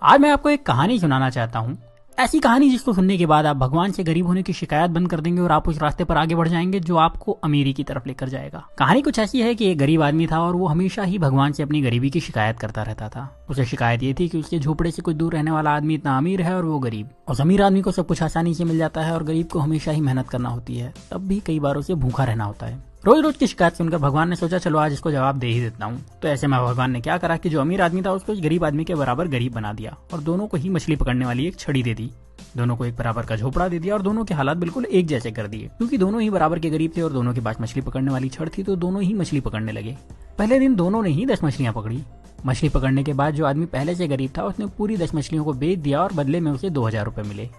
आज मैं आपको एक कहानी सुनाना चाहता हूँ। ऐसी कहानी जिसको सुनने के बाद आप भगवान से गरीब होने की शिकायत बंद कर देंगे और आप उस रास्ते पर आगे बढ़ जाएंगे जो आपको अमीरी की तरफ लेकर जाएगा। कहानी कुछ ऐसी है कि एक गरीब आदमी था और वो हमेशा ही भगवान से अपनी गरीबी की शिकायत करता रहता था। उसे शिकायत ये थी कि उसके झोपड़े से कुछ दूर रहने वाला आदमी इतना अमीर है और वो गरीब। उस अमीर आदमी को सब कुछ आसानी से मिल जाता है और गरीब को हमेशा ही मेहनत करना होती है, तब भी कई बार उसे भूखा रहना होता है। रोज रोज की शिकायत सुनकर भगवान ने सोचा चलो आज इसको जवाब दे ही देता हूँ। तो ऐसे में भगवान ने क्या करा कि जो अमीर आदमी था उसको गरीब आदमी के बराबर गरीब बना दिया और दोनों को ही मछली पकड़ने वाली एक छड़ी दे दी। दोनों को एक बराबर का झोपड़ा दे दिया और दोनों के हालात बिल्कुल एक जैसे कर दिए। क्योंकि दोनों ही बराबर के गरीब थे और दोनों के पास मछली पकड़ने वाली छड़ थी, तो दोनों ही मछली पकड़ने लगे। पहले दिन दोनों ने ही 10 मछलियां पकड़ी। मछली पकड़ने के बाद जो आदमी पहले से गरीब था उसने पूरी 10 मछलियों को बेच दिया और बदले में उसे 2000 रुपए मिले।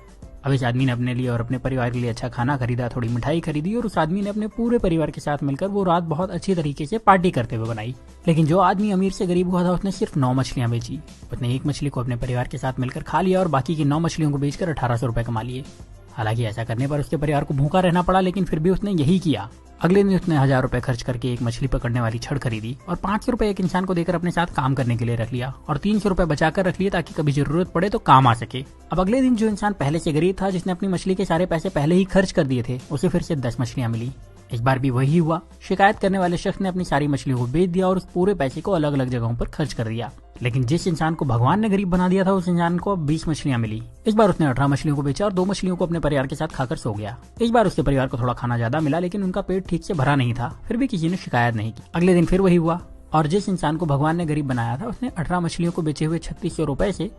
अब इस आदमी ने अपने लिए और अपने परिवार के लिए अच्छा खाना खरीदा, थोड़ी मिठाई खरीदी और उस आदमी ने अपने पूरे परिवार के साथ मिलकर वो रात बहुत अच्छी तरीके से पार्टी करते हुए बनाई। लेकिन जो आदमी अमीर से गरीब हुआ था उसने सिर्फ 9 मछलियां बेची। उसने एक मछली को अपने परिवार के साथ मिलकर खा लिया और बाकी की 9 मछलियों को बेचकर 1800 रुपए कमा लिए। हालांकि ऐसा करने पर उसके परिवार को भूखा रहना पड़ा, लेकिन फिर भी उसने यही किया। अगले दिन उसने 1000 रुपए खर्च करके एक मछली पकड़ने वाली छड़ खरीदी और 500 रुपए एक इंसान को देकर अपने साथ काम करने के लिए रख लिया और 300 रुपए बचाकर रख लिए ताकि कभी जरूरत पड़े तो काम आ सके। अब अगले दिन जो इंसान पहले से गरीब था, जिसने अपनी मछली के सारे पैसे पहले ही खर्च कर दिए थे, उसे फिर से 10 मछलियां मिली। इस बार भी वही हुआ। शिकायत करने वाले शख्स ने अपनी सारी मछलियों को बेच दिया और उस पूरे पैसे को अलग अलग जगहों पर खर्च कर दिया। लेकिन जिस इंसान को भगवान ने गरीब बना दिया था उस इंसान को अब 20 मछलियां मिली। इस बार उसने 18 मछलियों को बेचा और 2 मछलियों को अपने परिवार के साथ खाकर सो गया। इस बार उसके परिवार को थोड़ा खाना ज्यादा मिला, लेकिन उनका पेट ठीक से भरा नहीं था। फिर भी किसी ने शिकायत नहीं की। अगले दिन फिर वही हुआ और जिस इंसान को भगवान ने गरीब बनाया था उसने 18 मछलियों को बेचे हुए 3600 रुपए से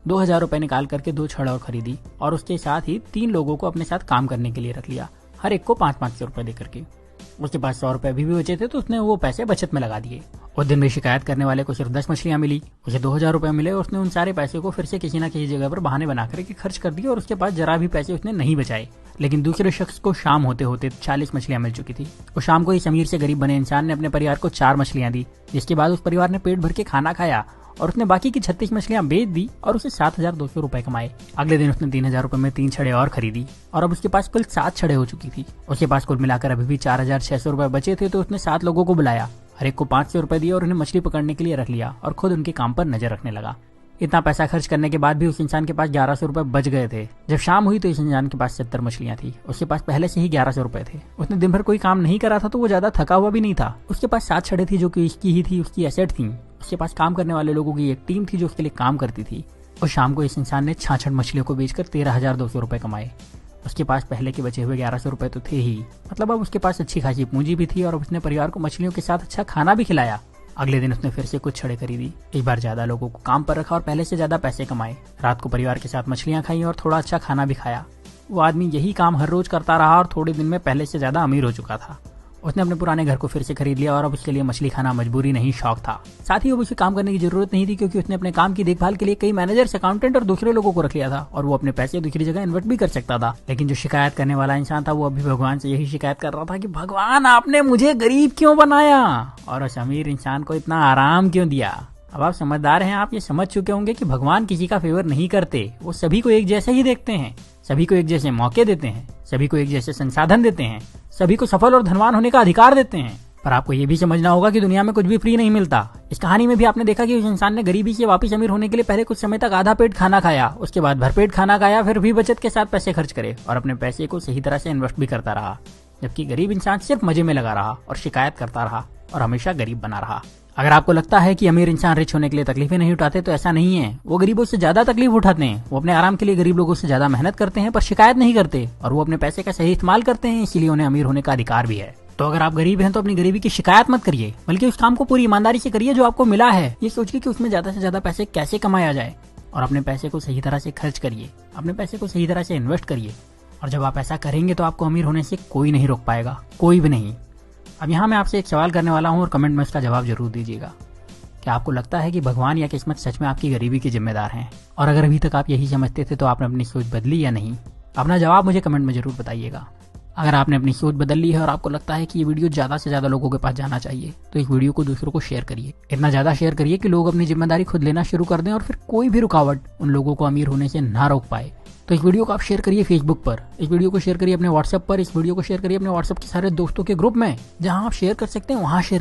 2000 रुपए निकाल करके 2 छड़ और खरीदी और उसके साथ ही 3 लोगों को अपने साथ काम करने के लिए रख लिया, हर एक को 500 रुपए देकर के। उसके पास 100 रुपए अभी भी बचे थे तो उसने वो पैसे बचत में लगा दिए। उस दिन भी शिकायत करने वाले को सिर्फ 10 मछलियां मिली, उसे 2000 रुपए मिले और उसने उन सारे पैसे को फिर से किसी न किसी जगह पर बहाने बनाकर के खर्च कर दिए और उसके पास जरा भी पैसे उसने नहीं बचाए। लेकिन दूसरे शख्स को शाम होते होते 40 मछलियां मिल चुकी थी। उस शाम को इस अमीर से गरीब बने इंसान ने अपने परिवार को 4 मछलियां दी, जिसके बाद उस परिवार ने पेट भर के खाना खाया और उसने बाकी की 36 मछलियां बेच दी और उसे 7200 रुपए कमाए। अगले दिन उसने 3000 रुपए में 3 छड़े और खरीदी और अब उसके पास कुल 7 छड़े हो चुकी थी। उसके पास कुल मिलाकर अभी भी 4600 रुपए बचे थे, तो उसने 7 लोगों को बुलाया, हर एक को 500 रुपए दिए और उन्हें मछली पकड़ने के लिए रख लिया और खुद उनके काम पर नजर रखने लगा। इतना पैसा खर्च करने के बाद भी उस इंसान के पास 1100 रुपए बच गए थे। जब शाम हुई तो इस इंसान के पास 70 मछलियां थी। उसके पास पहले से ही 1100 रुपए थे। उसने दिन भर कोई काम नहीं करा था तो वो ज्यादा थका हुआ भी नहीं था। उसके पास 7 छड़े थी जो कि इसकी ही थी, उसकी एसेट थी। उसके पास काम करने वाले लोगों की एक टीम थी जो उसके लिए काम करती थी। और शाम को इस इंसान ने 66 मछलियों को बेचकर 13,200 रुपए कमाए। उसके पास पहले के बचे हुए 1100 रुपए तो थे ही, मतलब अब उसके पास अच्छी खासी पूंजी भी थी और अब उसने परिवार को मछलियों के साथ अच्छा खाना भी खिलाया। अगले दिन उसने फिर से कुछ छड़े खरीदी, इस बार ज्यादा लोगों को काम पर रखा और पहले से ज्यादा पैसे कमाए। रात को परिवार के साथ मछलियां खाई और थोड़ा अच्छा खाना भी खाया। वो आदमी यही काम हर रोज करता रहा और थोड़े दिन में पहले से ज्यादा अमीर हो चुका था। उसने अपने पुराने घर को फिर से खरीद लिया और अब उसके लिए मछली खाना मजबूरी नहीं शौक था। साथ ही अब उसे काम करने की जरूरत नहीं थी क्योंकि उसने अपने काम की देखभाल के लिए कई मैनेजर्स, अकाउंटेंट और दूसरे लोगों को रख लिया था और वो अपने पैसे दूसरी जगह इन्वेस्ट भी कर सकता था। लेकिन जो शिकायत करने वाला इंसान था वो अभी भगवान से यही शिकायत कर रहा था कि भगवान आपने मुझे गरीब क्यों बनाया और उस अमीर इंसान को इतना आराम क्यों दिया। अब आप समझदार हैं, आप ये समझ चुके होंगे कि भगवान किसी का फेवर नहीं करते। वो सभी को एक जैसे ही देखते हैं, सभी को एक जैसे मौके देते हैं, सभी को एक जैसे संसाधन देते हैं, सभी को सफल और धनवान होने का अधिकार देते हैं। पर आपको ये भी समझना होगा कि दुनिया में कुछ भी फ्री नहीं मिलता। इस कहानी में भी आपने देखा कि उस इंसान ने गरीबी से वापस अमीर होने के लिए पहले कुछ समय तक आधा पेट खाना खाया, उसके बाद भरपेट खाना खाया, फिर भी बचत के साथ पैसे खर्च करे और अपने पैसे को सही तरह से इन्वेस्ट भी करता रहा। जबकि गरीब इंसान सिर्फ मजे में लगा रहा और शिकायत करता रहा और हमेशा गरीब बना रहा। अगर आपको लगता है कि अमीर इंसान रिच होने के लिए तकलीफें नहीं उठाते तो ऐसा नहीं है। वो गरीबों से ज्यादा तकलीफ उठाते हैं। वो अपने आराम के लिए गरीब लोगों से ज्यादा मेहनत करते हैं पर शिकायत नहीं करते और वो अपने पैसे का सही इस्तेमाल करते हैं, इसीलिए उन्हें अमीर होने का अधिकार भी है। तो अगर आप गरीब हैं तो अपनी गरीबी की शिकायत मत करिए, बल्कि उस काम को पूरी ईमानदारी से करिए जो आपको मिला है। ये सोच के कि उसमें ज्यादा से ज्यादा पैसे कैसे कमाया जाए और अपने पैसे को सही तरह से खर्च करिए, अपने पैसे को सही तरह से इन्वेस्ट करिए। और जब आप ऐसा करेंगे तो आपको अमीर होने से कोई नहीं रोक पाएगा, कोई भी नहीं। अब यहाँ मैं आपसे एक सवाल करने वाला हूँ और कमेंट में उसका जवाब जरूर दीजिएगा। क्या आपको लगता है कि भगवान या किस्मत सच में आपकी गरीबी के जिम्मेदार हैं? और अगर अभी तक आप यही समझते थे तो आपने अपनी सोच बदली या नहीं? अपना जवाब मुझे कमेंट में जरूर बताइएगा। अगर आपने अपनी सोच बदल ली है और आपको लगता है कि ये वीडियो ज्यादा से ज्यादा लोगों के पास जाना चाहिए तो इस वीडियो को दूसरों को शेयर करिए। इतना ज्यादा शेयर करिए कि लोग अपनी जिम्मेदारी खुद लेना शुरू कर दें और फिर कोई भी रुकावट उन लोगों को अमीर होने से ना रोक पाए। तो इस वीडियो को आप शेयर करिए फेसबुक पर, इस वीडियो को शेयर करिए अपने व्हाट्सएप पर, इस वीडियो को शेयर करिए अपने व्हाट्सएप के सारे दोस्तों के ग्रुप में, जहां आप शेयर कर सकते हैं वहां शेयर